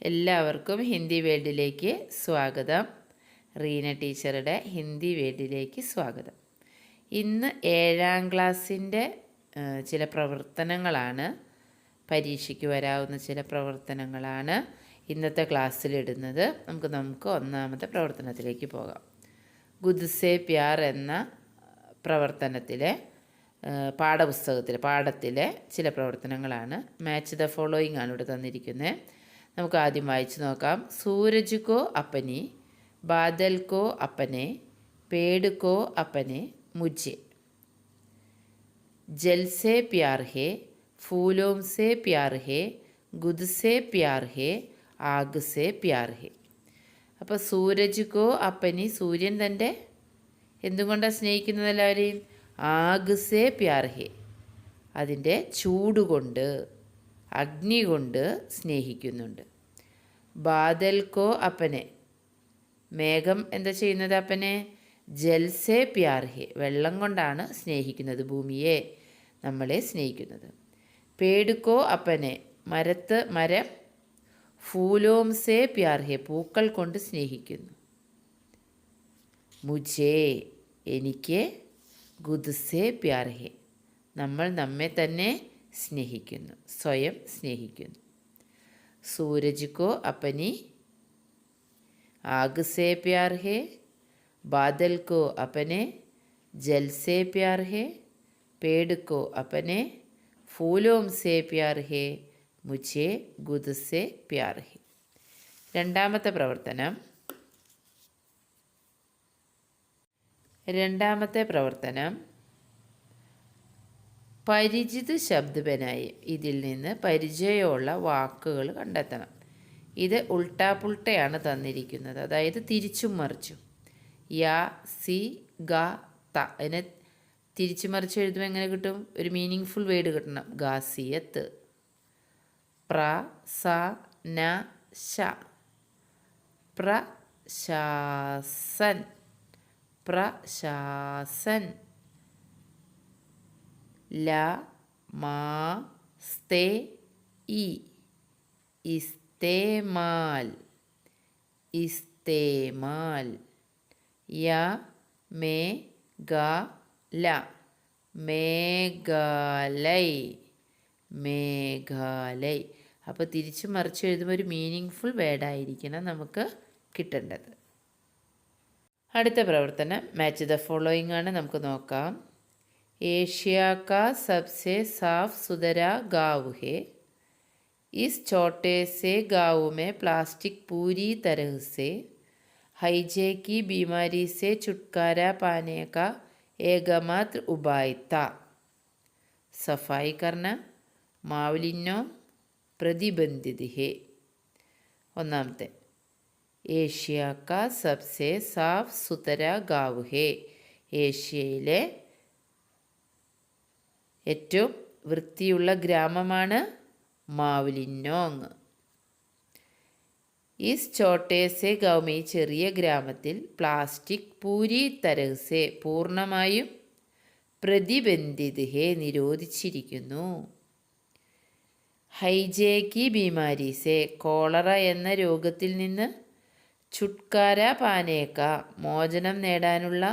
എല്ലാവർക്കും ഹിന്ദി വേൾഡിലേക്ക് സ്വാഗതം. റീന ടീച്ചറുടെ ഹിന്ദി വേൾഡിലേക്ക് സ്വാഗതം. ഇന്ന് 7ാം ക്ലാസ്സിൻ്റെ ചില പ്രവർത്തനങ്ങളാണ്, പരീക്ഷയ്ക്ക് വരാവുന്ന ചില പ്രവർത്തനങ്ങളാണ് ഇന്നത്തെ ക്ലാസ്സിലിടുന്നത്. നമുക്ക് ഒന്നാമത്തെ പ്രവർത്തനത്തിലേക്ക് പോകാം. ഗുദ് സേ പ്യാർ എന്ന പ്രവർത്തനത്തിലെ പാഠത്തിലെ ചില പ്രവർത്തനങ്ങളാണ്. മാച്ച് ദ ഫോളോയിങ് ആണ് ഇവിടെ തന്നിരിക്കുന്നത്. നമുക്ക് ആദ്യം വായിച്ചു നോക്കാം. സൂരജ് കോ അപ്പനെ, ബാദൽ കോ അപ്പനെ, പേട് കോ അപ്പനെ, മുझे. जल से प्यार है, फूलों से प्यार है, गुद से प्यार है, आग से प्यार है. അപ്പോൾ സൂരജ് കോ അപ്പനി, സൂര്യൻ തൻ്റെ എന്തുകൊണ്ടാണ് സ്നേഹിക്കുന്നത് എല്ലാവരെയും? ആഗ് സേ പ്യാർ ഹെ, അതിൻ്റെ ചൂടുകൊണ്ട്, അഗ്നി കൊണ്ട് സ്നേഹിക്കുന്നുണ്ട്. ബാദൽ കോ അപ്പനെ, മേഘം എന്താ ചെയ്യുന്നത് അപ്പനെ? ജൽസേ പ്യാർ ഹെ, വെള്ളം കൊണ്ടാണ് സ്നേഹിക്കുന്നത്, ഭൂമിയെ, നമ്മളെ സ്നേഹിക്കുന്നത്. പേട് കോ അപ്പനെ, മരം ഫൂലോം സേ പ്യാർ ഹെ, പൂക്കൾ കൊണ്ട് സ്നേഹിക്കുന്നു. മുझे, എനിക്ക്, ഗുദ് സേ പ്യാർ ഹെ, നമ്മൾ നമ്മെ തന്നെ സ്നേഹിക്കുന്നു, സ്വയം സ്നേഹിക്കുന്നു. സൂരജ് കോ അപ്പനി, ആഗ് സേ പ്യാർ ഹെ, ബാദൽ കോ അപ്പനെ, ജൽ സേ പ്യാർ ഹെ, പേട് കോ അപ്പനെ, ഫൂലോം സേ പ്യാർ ഹെ, മുझे ഗുദ് സേ പ്യാർ ഹെ. രണ്ടാമത്തെ പ്രവർത്തനം പരിചിത് ശബ്ദ ബനായി, ഇതിൽ നിന്ന് പരിചയമുള്ള വാക്കുകൾ കണ്ടെത്തണം. ഇത് ഉൾട്ടാ പുൾട്ടയാണ് തന്നിരിക്കുന്നത്, അതായത് തിരിച്ചും മറിച്ചും. യാ, സി, ഗ, ത, അതിനെ തിരിച്ചു മറിച്ച് എഴുതുമ്പോൾ എങ്ങനെ കിട്ടും? ഒരു മീനിങ് ഫുൾ വേർഡ് കിട്ടണം. ഗാസിയത്ത്. പ്ര, സ, ന, ശ. പ്രശാസൻ, പ്രശാസൻ. ല, മാ, സ്തേ, ഇ, ഇസ്തേമാൽ, ഇസ്തേമാൽ. യ, മേ, ഗ, ല, മേഘാലയ്, മേഘാലയ്. അപ്പോൾ തിരിച്ച് മറിച്ച് എഴുതുമ്പോൾ ഒരു മീനിങ് ഫുൾ വേർഡായിരിക്കണം നമുക്ക് കിട്ടേണ്ടത്. അടുത്ത പ്രവർത്തനം മാച്ച് ദ ഫോളോയിങ് ആണ്, നമുക്ക് നോക്കാം. एशिया का सबसे साफ सुथरा गाँव है. इस छोटे से गाँव में प्लास्टिक पूरी तरह से हैजे की बीमारी से छुटकारा पाने का एकमात्र उपाय था. सफाई करना, मावलिन्यों प्रतिबंधित है. ഒന്നാമത്തെ, ഏഷ്യ കാ സബ്സെ സാഫ് സുതര ഗാവ് ഹേ, ഏഷ്യയിലെ ഏറ്റവും വൃത്തിയുള്ള ഗ്രാമമാണ് മാവ്ലിന്നോങ്. ഇസ് ചോട്ടേസെ ഗാവ്, ഈ ചെറിയ ഗ്രാമത്തിൽ പ്ലാസ്റ്റിക് പൂരി തരഹ്സെ, പൂർണ്ണമായും, പ്രതിബന്ധിത് ഹേ, നിരോധിച്ചിരിക്കുന്നു. ഹൈജേക്കി ബീമാരിസെ, കോളറ എന്ന രോഗത്തിൽ നിന്ന്, ചുട്കാര പാനേക്ക, മോചനം നേടാനുള്ള,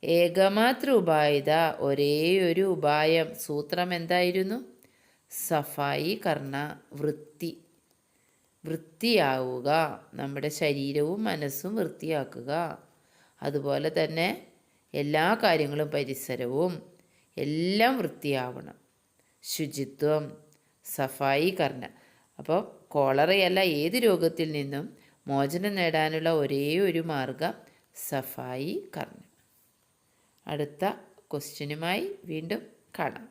ഏകമാത്ര ഉപായത, ഒരേയൊരു ഉപായം, സൂത്രം എന്തായിരുന്നു? സഫായി കർണ, വൃത്തിയാവുക, നമ്മുടെ ശരീരവും മനസ്സും വൃത്തിയാക്കുക. അതുപോലെ തന്നെ എല്ലാ കാര്യങ്ങളും, പരിസരവും എല്ലാം വൃത്തിയാവണം. ശുചിത്വം, സഫായി കർണ. അപ്പോൾ കോളറയല്ല, ഏത് രോഗത്തിൽ നിന്നും മോചനം നേടാനുള്ള ഒരേ ഒരു മാർഗം സഫായി കർണ. അടുത്ത ക്വസ്റ്റ്യനുമായി വീണ്ടും കാണാം.